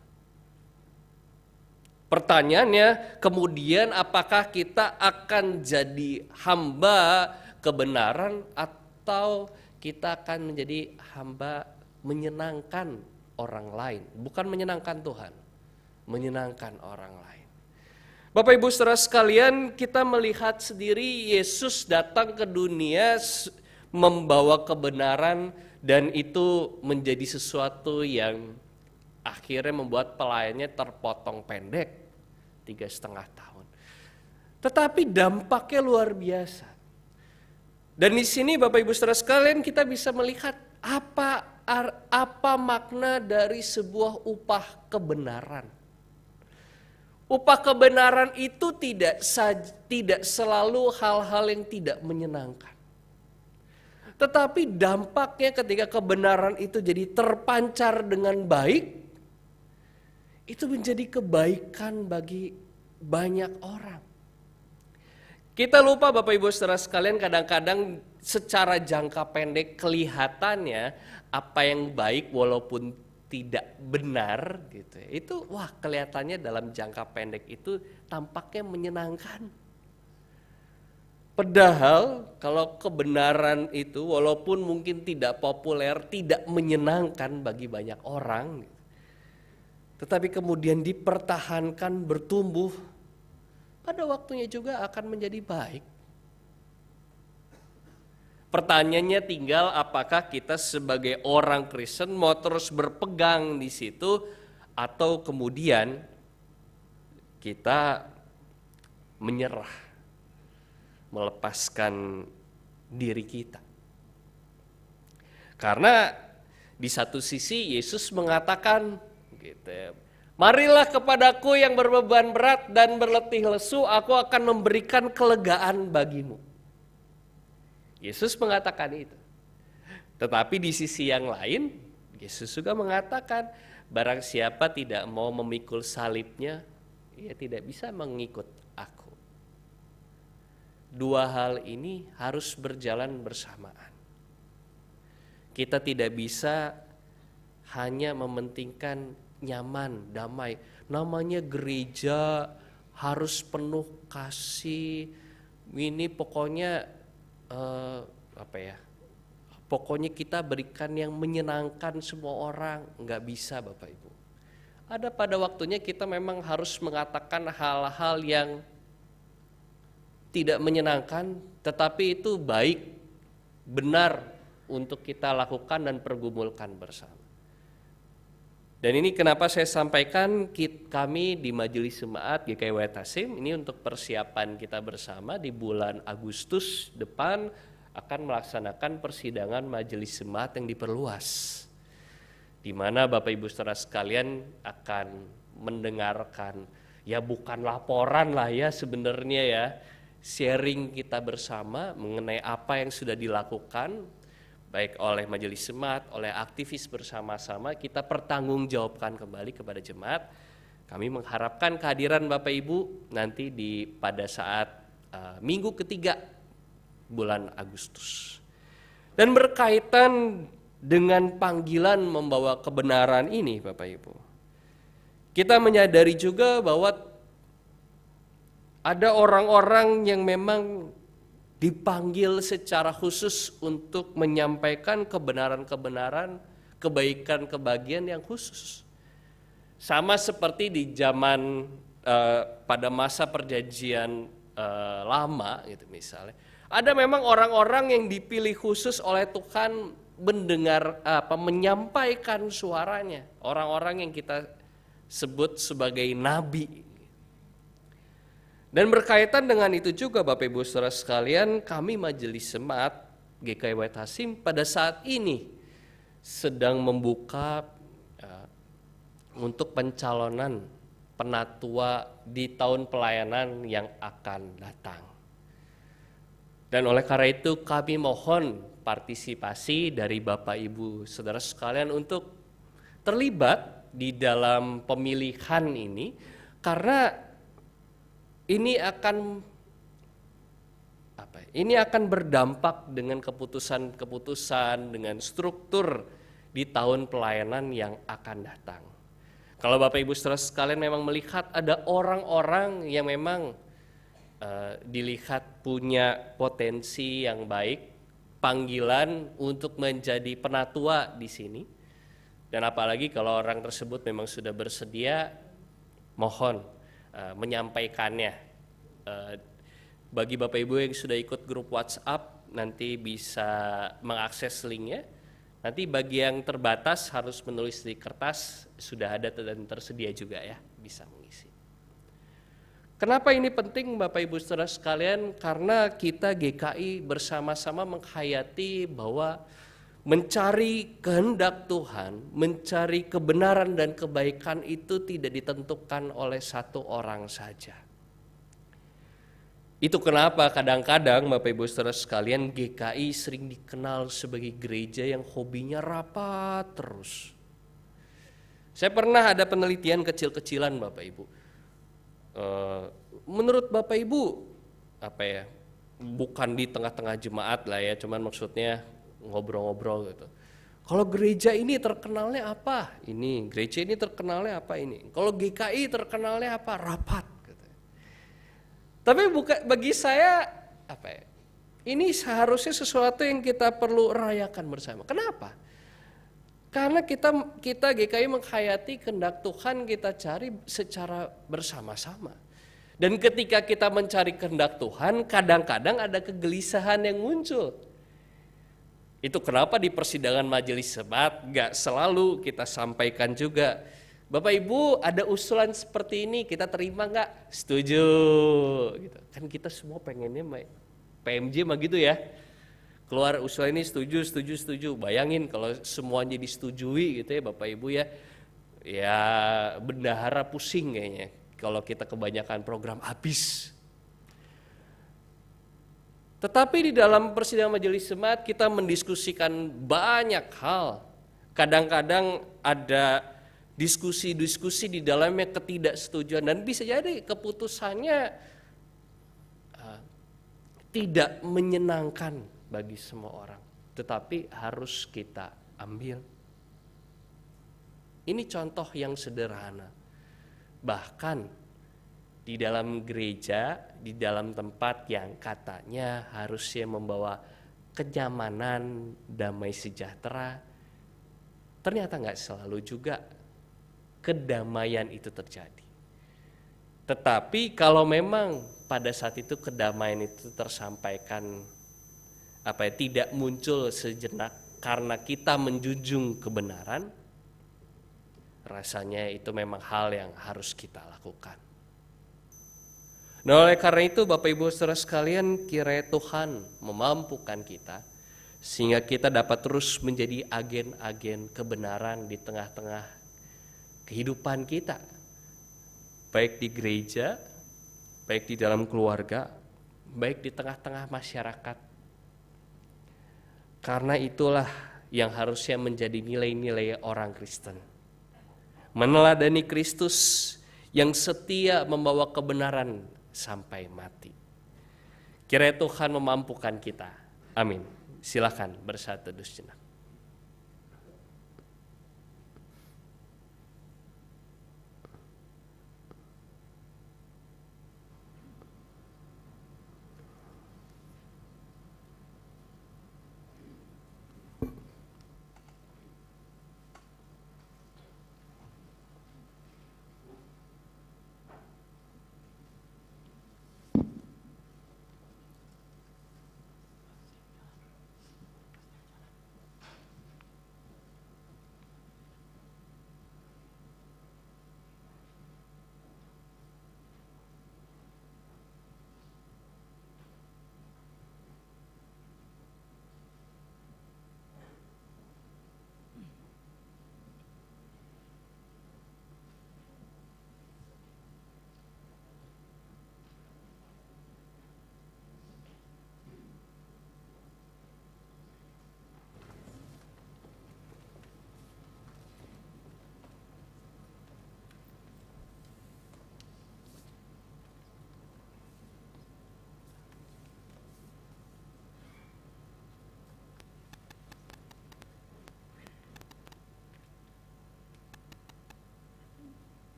Pertanyaannya kemudian apakah kita akan jadi hamba kebenaran atau kita akan menjadi hamba menyenangkan orang lain, bukan menyenangkan Tuhan, menyenangkan orang lain. Bapak Ibu Saudara sekalian, kita melihat sendiri Yesus datang ke dunia membawa kebenaran, dan itu menjadi sesuatu yang akhirnya membuat pelayannya terpotong pendek 3,5 tahun. Tetapi dampaknya luar biasa. Dan di sini Bapak Ibu Saudara sekalian kita bisa melihat apa makna dari sebuah upah kebenaran. Upah kebenaran itu tidak selalu hal-hal yang tidak menyenangkan. Tetapi dampaknya ketika kebenaran itu jadi terpancar dengan baik, itu menjadi kebaikan bagi banyak orang. Kita lupa Bapak Ibu Saudara sekalian, kadang-kadang secara jangka pendek kelihatannya apa yang baik walaupun tidak benar gitu. Itu kelihatannya dalam jangka pendek itu tampaknya menyenangkan. Padahal kalau kebenaran itu walaupun mungkin tidak populer, tidak menyenangkan bagi banyak orang, tetapi kemudian dipertahankan, bertumbuh, pada waktunya juga akan menjadi baik. Pertanyaannya tinggal apakah kita sebagai orang Kristen mau terus berpegang di situ atau kemudian kita menyerah, melepaskan diri kita. Karena di satu sisi Yesus mengatakan gitu, marilah kepadaku yang berbeban berat dan berletih lesu, aku akan memberikan kelegaan bagimu. Yesus mengatakan itu. Tetapi di sisi yang lain, Yesus juga mengatakan, barang siapa tidak mau memikul salibnya, ia tidak bisa mengikut aku. Dua hal ini harus berjalan bersamaan. Kita tidak bisa hanya mementingkan nyaman, damai. Namanya gereja harus penuh kasih. Ini pokoknya pokoknya kita berikan yang menyenangkan semua orang. Enggak bisa Bapak Ibu. Ada pada waktunya kita memang harus mengatakan hal-hal yang tidak menyenangkan, tetapi itu baik, benar untuk kita lakukan dan pergumulkan bersama. Dan ini kenapa saya sampaikan kami di Majelis Jemaat GKI Wetasim ini untuk persiapan kita bersama di bulan Agustus depan akan melaksanakan persidangan Majelis Jemaat yang diperluas, di mana Bapak Ibu Saudara sekalian akan mendengarkan, ya bukan laporan lah ya sebenarnya ya, sharing kita bersama mengenai apa yang sudah dilakukan baik oleh Majelis Jemaat, oleh aktivis bersama-sama, kita pertanggungjawabkan kembali kepada jemaat. Kami mengharapkan kehadiran Bapak Ibu nanti pada saat minggu ketiga bulan Agustus. Dan berkaitan dengan panggilan membawa kebenaran ini Bapak Ibu, kita menyadari juga bahwa ada orang-orang yang memang dipanggil secara khusus untuk menyampaikan kebenaran-kebenaran, kebaikan-kebahagiaan yang khusus. Sama seperti di zaman pada masa perjanjian lama gitu misalnya. Ada memang orang-orang yang dipilih khusus oleh Tuhan menyampaikan suaranya. Orang-orang yang kita sebut sebagai nabi. Dan berkaitan dengan itu juga Bapak Ibu Saudara sekalian, kami Majelis Jemaat GKI Wetasim pada saat ini sedang membuka untuk pencalonan penatua di tahun pelayanan yang akan datang. Dan oleh karena itu kami mohon partisipasi dari Bapak Ibu Saudara sekalian untuk terlibat di dalam pemilihan ini, karena ini akan berdampak dengan keputusan-keputusan, dengan struktur di tahun pelayanan yang akan datang. Kalau Bapak Ibu Saudara sekalian memang melihat ada orang-orang yang memang dilihat punya potensi yang baik, panggilan untuk menjadi penatua di sini, dan apalagi kalau orang tersebut memang sudah bersedia, mohon menyampaikannya. Bagi Bapak Ibu yang sudah ikut grup WhatsApp nanti bisa mengakses linknya. Nanti bagi yang terbatas harus menulis di kertas, sudah ada dan tersedia juga ya, bisa mengisi. Kenapa ini penting Bapak Ibu Saudara sekalian? Karena kita GKI bersama-sama menghayati bahwa mencari kehendak Tuhan, mencari kebenaran dan kebaikan itu tidak ditentukan oleh satu orang saja. Itu kenapa kadang-kadang Bapak Ibu Saudara sekalian GKI sering dikenal sebagai gereja yang hobinya rapat terus. Saya pernah ada penelitian kecil-kecilan Bapak Ibu. Menurut Bapak Ibu bukan di tengah-tengah jemaat lah ya, cuman maksudnya ngobrol-ngobrol gitu. Kalau gereja ini terkenalnya apa? Ini, gereja ini terkenalnya apa ini? Kalau GKI terkenalnya apa? Rapat gitu. Tapi bagi saya ini seharusnya sesuatu yang kita perlu rayakan bersama. Kenapa? Karena kita GKI menghayati kehendak Tuhan kita cari secara bersama-sama. Dan ketika kita mencari kehendak Tuhan, kadang-kadang ada kegelisahan yang muncul. Itu kenapa di persidangan majelis jemaat gak selalu kita sampaikan juga, Bapak Ibu ada usulan seperti ini, kita terima gak? Setuju gitu. Kan kita semua pengennya PMJ mah gitu ya, keluar usulan ini setuju. Bayangin kalau semuanya disetujui gitu ya Bapak Ibu ya bendahara pusing kayaknya kalau kita kebanyakan program habis. Tetapi di dalam persidangan majelis jemaat kita mendiskusikan banyak hal. Kadang-kadang ada diskusi-diskusi di dalamnya ketidaksetujuan dan bisa jadi keputusannya tidak menyenangkan bagi semua orang. Tetapi harus kita ambil. Ini contoh yang sederhana. Bahkan di dalam gereja, di dalam tempat yang katanya harusnya membawa kenyamanan, damai sejahtera, ternyata nggak selalu juga kedamaian itu terjadi. Tetapi kalau memang pada saat itu kedamaian itu tersampaikan tidak muncul sejenak karena kita menjunjung kebenaran, rasanya itu memang hal yang harus kita lakukan. Nah oleh karena itu Bapak Ibu Saudara sekalian, kiranya Tuhan memampukan kita sehingga kita dapat terus menjadi agen-agen kebenaran di tengah-tengah kehidupan kita, baik di gereja, baik di dalam keluarga, baik di tengah-tengah masyarakat. Karena itulah yang harusnya menjadi nilai-nilai orang Kristen. Meneladani Kristus yang setia membawa kebenaran sampai mati. Kiranya Tuhan memampukan kita. Amin. Silakan bersatu teduh sejenak.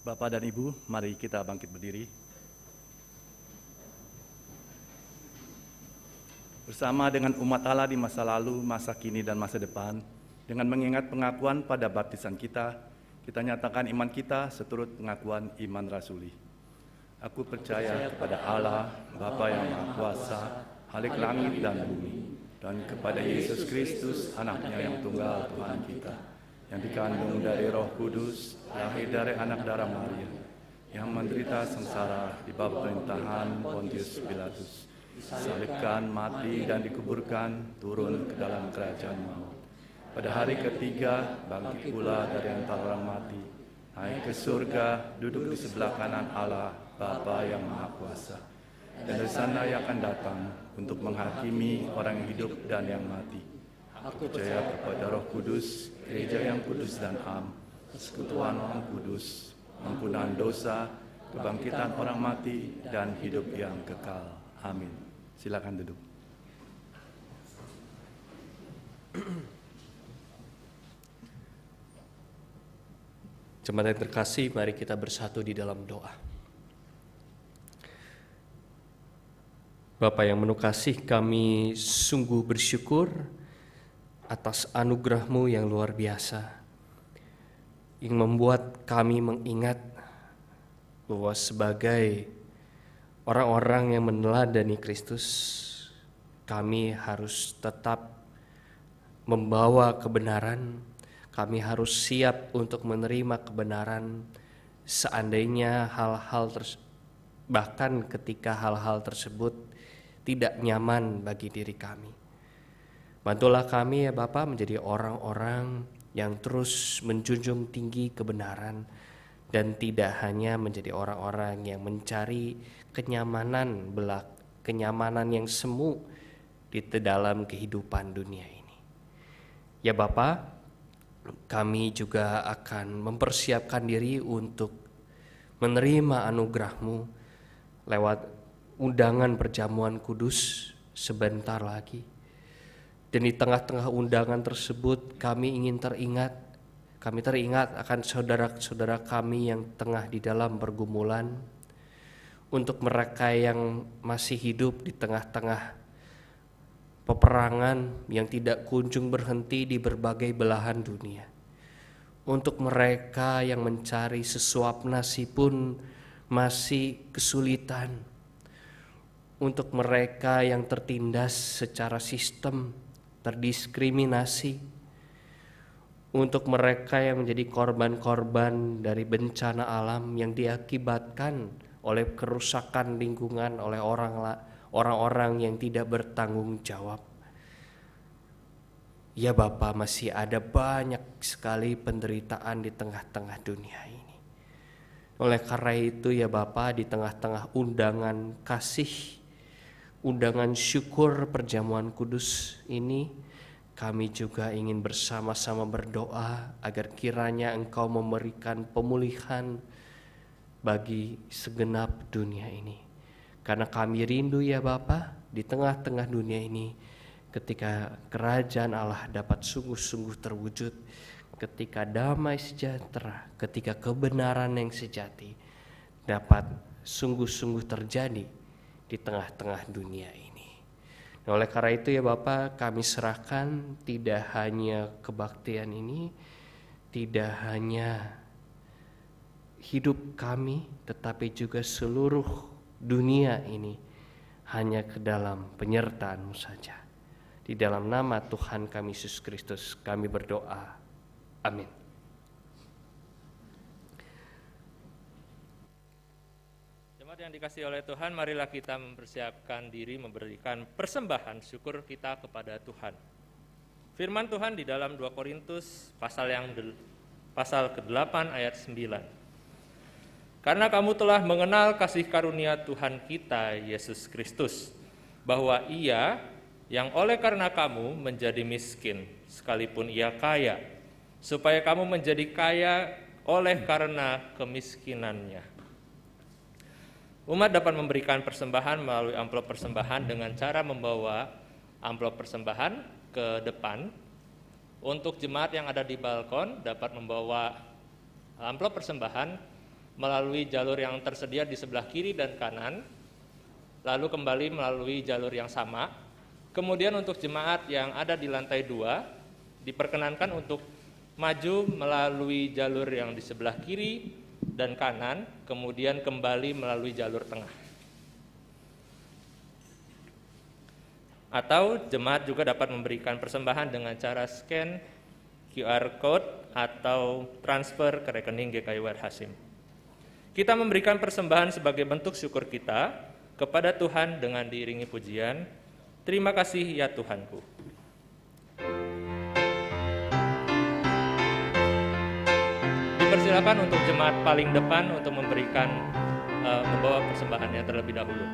Bapak dan Ibu, mari kita bangkit berdiri. Bersama dengan umat Allah di masa lalu, masa kini, dan masa depan, dengan mengingat pengakuan pada baptisan kita nyatakan iman kita seturut pengakuan iman rasuli. Aku percaya kepada Allah, Bapa yang Maha Kuasa, Khalik langit dan bumi, dan kepada Yesus Kristus, anaknya yang tunggal Tuhan kita, yang dikandung dari Roh Kudus, lahir dari anak darah Maria, yang menderita sengsara di bawah pemerintahan Pontius Pilatus, disalibkan, mati, dan dikuburkan, turun ke dalam kerajaan maut. Pada hari ketiga, bangkit pula dari antara orang mati, naik ke surga, duduk di sebelah kanan Allah, Bapa yang Maha Kuasa. Dan dari sana ia akan datang untuk menghakimi orang yang hidup dan yang mati. Aku percaya kepada Roh Kudus, gereja yang kudus dan am, persekutuan orang kudus, ampunan dosa, kebangkitan orang mati, dan hidup yang kekal. Amin. Silakan duduk. Jemaat yang terkasih, mari kita bersatu di dalam doa. Bapa yang penuh kasih, kami sungguh bersyukur atas anugerah-Mu yang luar biasa, yang membuat kami mengingat bahwa sebagai orang-orang yang meneladani Kristus, kami harus tetap membawa kebenaran. Kami harus siap untuk menerima kebenaran seandainya bahkan ketika hal-hal tersebut tidak nyaman bagi diri kami. Bantulah kami ya Bapa menjadi orang-orang yang terus menjunjung tinggi kebenaran dan tidak hanya menjadi orang-orang yang mencari kenyamanan yang semu di dalam kehidupan dunia ini. Ya Bapa, kami juga akan mempersiapkan diri untuk menerima anugerah-Mu lewat undangan perjamuan kudus sebentar lagi. Dan di tengah-tengah undangan tersebut kami teringat akan saudara-saudara kami yang tengah di dalam pergumulan, untuk mereka yang masih hidup di tengah-tengah peperangan yang tidak kunjung berhenti di berbagai belahan dunia. Untuk mereka yang mencari sesuap nasi pun masih kesulitan. Untuk mereka yang tertindas secara sistem, terdiskriminasi. Untuk mereka yang menjadi korban-korban dari bencana alam yang diakibatkan oleh kerusakan lingkungan oleh orang-orang yang tidak bertanggung jawab. Ya Bapa, masih ada banyak sekali penderitaan di tengah-tengah dunia ini. Oleh karena itu ya Bapa, di tengah-tengah undangan kasih, undangan syukur perjamuan kudus ini, kami juga ingin bersama-sama berdoa agar kiranya Engkau memberikan pemulihan bagi segenap dunia ini. Karena kami rindu ya Bapa, di tengah-tengah dunia ini, ketika kerajaan Allah dapat sungguh-sungguh terwujud, ketika damai sejahtera, ketika kebenaran yang sejati dapat sungguh-sungguh terjadi di tengah-tengah dunia ini. Nah, oleh karena itu ya Bapa, kami serahkan tidak hanya kebaktian ini, tidak hanya hidup kami, tetapi juga seluruh dunia ini hanya ke dalam penyertaan-Mu saja. Di dalam nama Tuhan kami Yesus Kristus kami berdoa. Amin. Jemaat yang dikasihi oleh Tuhan, marilah kita mempersiapkan diri memberikan persembahan syukur kita kepada Tuhan. Firman Tuhan di dalam 2 Korintus pasal ke-8 ayat 9. Karena kamu telah mengenal kasih karunia Tuhan kita Yesus Kristus, bahwa Ia yang oleh karena kamu menjadi miskin, sekalipun Ia kaya, supaya kamu menjadi kaya oleh karena kemiskinannya. Umat dapat memberikan persembahan melalui amplop persembahan dengan cara membawa amplop persembahan ke depan. Untuk jemaat yang ada di balkon dapat membawa amplop persembahan melalui jalur yang tersedia di sebelah kiri dan kanan, lalu kembali melalui jalur yang sama. Kemudian untuk jemaat yang ada di lantai 2, diperkenankan untuk maju melalui jalur yang di sebelah kiri dan kanan, kemudian kembali melalui jalur tengah. Atau jemaat juga dapat memberikan persembahan dengan cara scan QR Code atau transfer ke rekening GKI Wahid Hasyim. Kita memberikan persembahan sebagai bentuk syukur kita kepada Tuhan dengan diiringi pujian, terima kasih ya Tuhanku. Dipersilakan untuk jemaat paling depan untuk memberikan membawa persembahannya terlebih dahulu.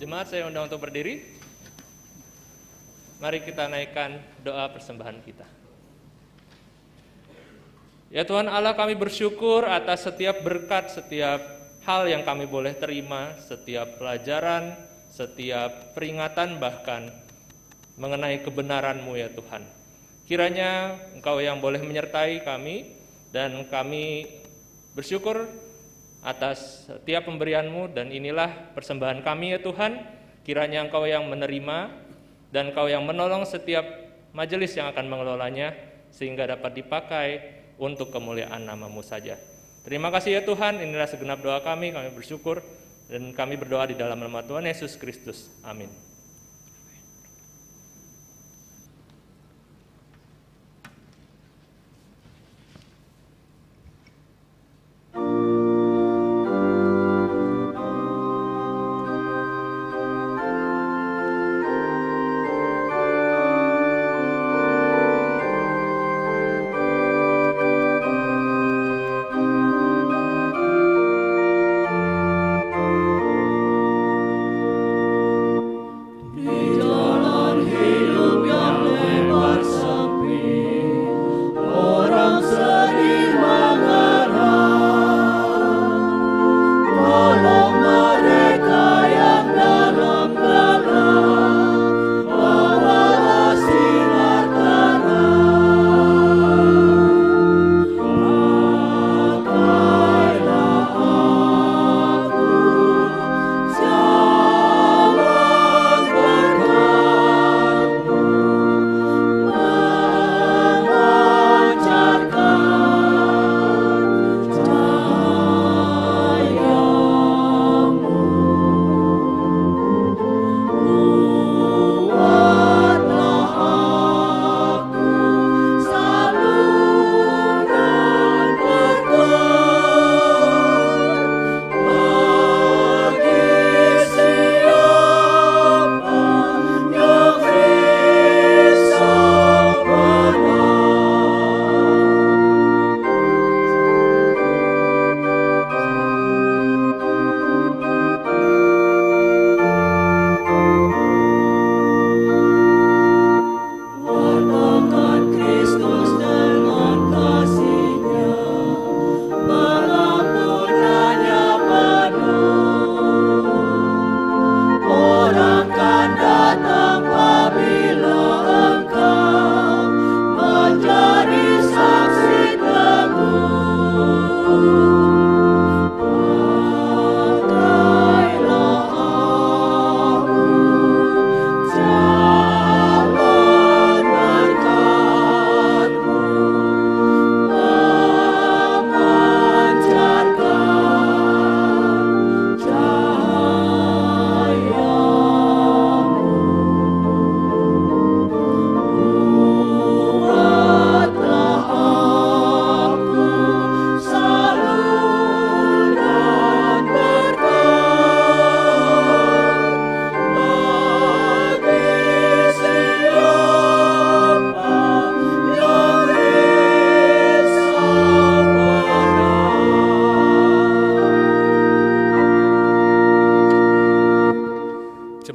Jemaat saya undang untuk berdiri. Mari kita naikkan doa persembahan kita. Ya Tuhan Allah, kami bersyukur atas setiap berkat, setiap hal yang kami boleh terima, setiap pelajaran, setiap peringatan, bahkan mengenai kebenaran-Mu ya Tuhan. Kiranya Engkau yang boleh menyertai kami, dan kami bersyukur atas setiap pemberian-Mu, dan inilah persembahan kami ya Tuhan. Kiranya Engkau yang menerima dan Engkau yang menolong setiap majelis yang akan mengelolanya, sehingga dapat dipakai untuk kemuliaan nama-Mu saja. Terima kasih ya Tuhan, inilah segenap doa kami bersyukur, dan kami berdoa di dalam nama Tuhan Yesus Kristus. Amin.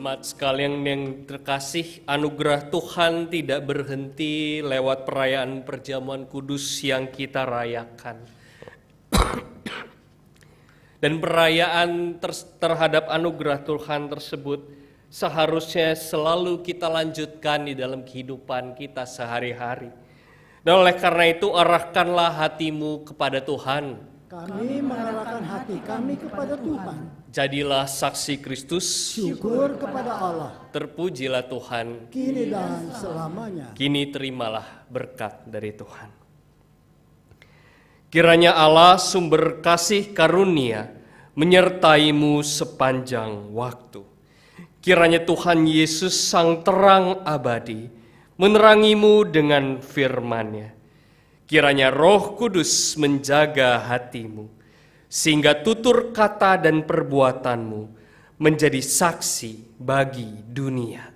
Jemaat sekalian yang terkasih, anugerah Tuhan tidak berhenti lewat perayaan perjamuan kudus yang kita rayakan. Dan perayaan terhadap anugerah Tuhan tersebut seharusnya selalu kita lanjutkan di dalam kehidupan kita sehari-hari. Dan oleh karena itu arahkanlah hatimu kepada Tuhan. Kami mengarahkan hati kami kepada Tuhan. Jadilah saksi Kristus. Syukur kepada Allah. Terpujilah Tuhan. Kini dan selamanya. Kini terimalah berkat dari Tuhan. Kiranya Allah sumber kasih karunia menyertaimu sepanjang waktu. Kiranya Tuhan Yesus sang terang abadi menerangimu dengan firman-Nya. Kiranya Roh Kudus menjaga hatimu, sehingga tutur kata dan perbuatanmu menjadi saksi bagi dunia.